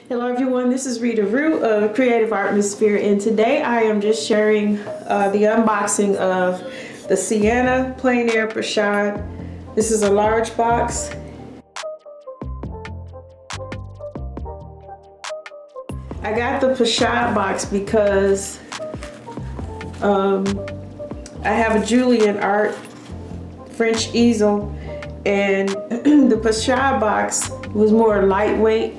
Hello everyone, this is Rita Rue of Creative Atmosphere, and today I am just sharing the unboxing of the Sienna Plein Pochade. This is a large box. I got the Pochade box because I have a Julian art French easel, and the Pochade box was more lightweight.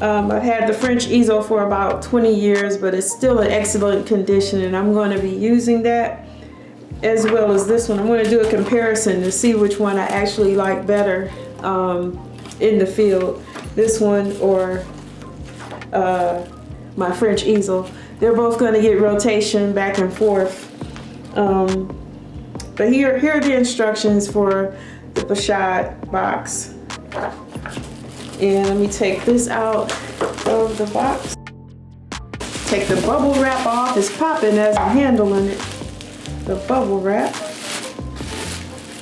I've had the French easel for about 20 years, but it's still in excellent condition, and I'm going to be using that as well as this one. I'm going to do a comparison to see which one I actually like better in the field, this one or my French easel. They're both going to get rotation back and forth. But here are the instructions for the Pochade box. And let me take this out of the box. Take the bubble wrap off. It's popping as I'm handling it. The bubble wrap.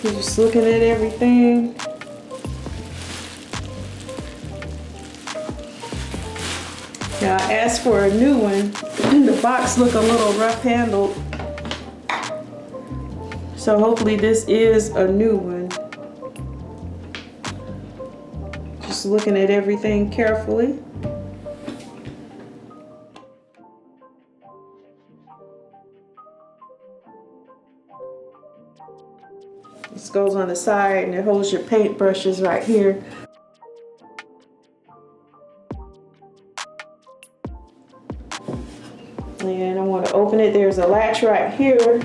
You're just looking at everything. Now I asked for a new one. The box looked a little rough handled. So hopefully this is a new one. Just looking at everything carefully. This goes on the side and it holds your paint brushes right here. And I want to open it. There's a latch right here.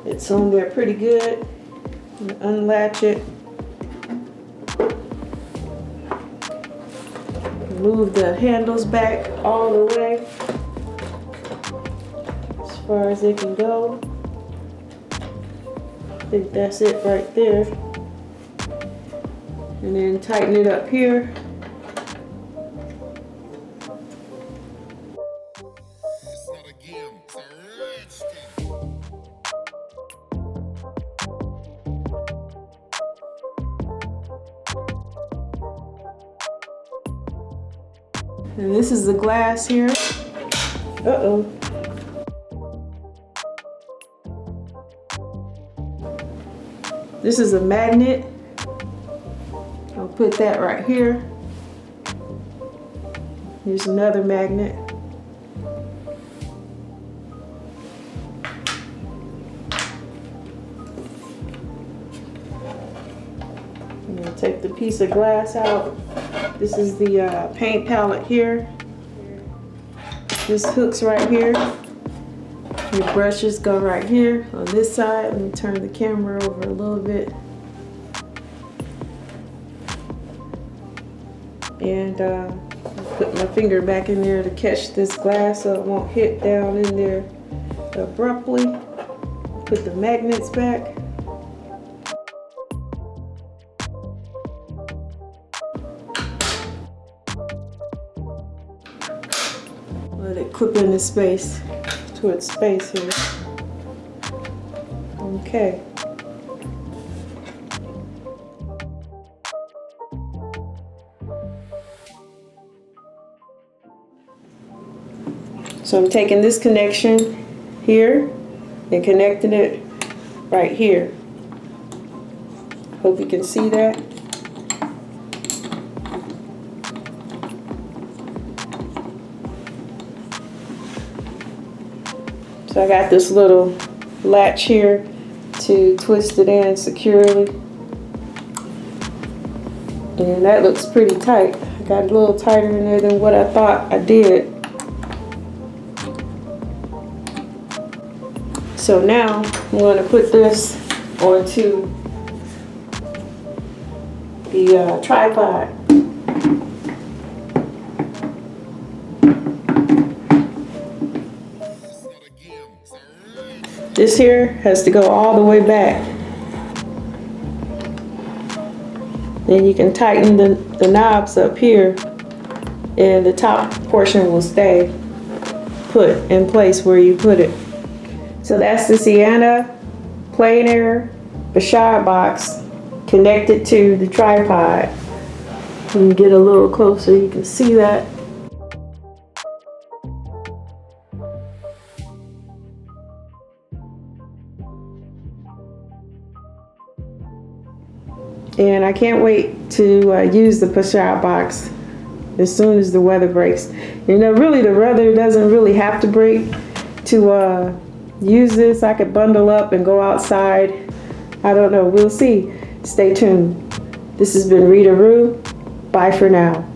It's on there pretty good. Unlatch it. Move the handles back all the way as far as it can go. I think that's it right there. And then tighten it up here. And this is the glass here. Uh-oh. This is a magnet. I'll put that right here. Here's another magnet. I'm going to take the piece of glass out. This is the paint palette here. This hooks right here. Your brushes go right here on this side. Let me turn the camera over a little bit. And put my finger back in there to catch this glass so it won't hit down in there abruptly. Put the magnets back. Let it clip into space, towards space here. Okay. So I'm taking this connection here and connecting it right here. Hope you can see that. So I got this little latch here to twist it in securely. And that looks pretty tight. I got a little tighter in there than what I thought I did. So now I'm going to put this onto the tripod. This here has to go all the way back. Then you can tighten the knobs up here, and the top portion will stay put in place where you put it. So that's the Sienna Plein Pochade box connected to the tripod. When you get a little closer, you can see that. And I can't wait to use the Pochade box as soon as the weather breaks. You know, really the weather doesn't really have to break to use this. I could bundle up and go outside. I don't know, we'll see. Stay tuned. This has been Rita Rue. Bye for now.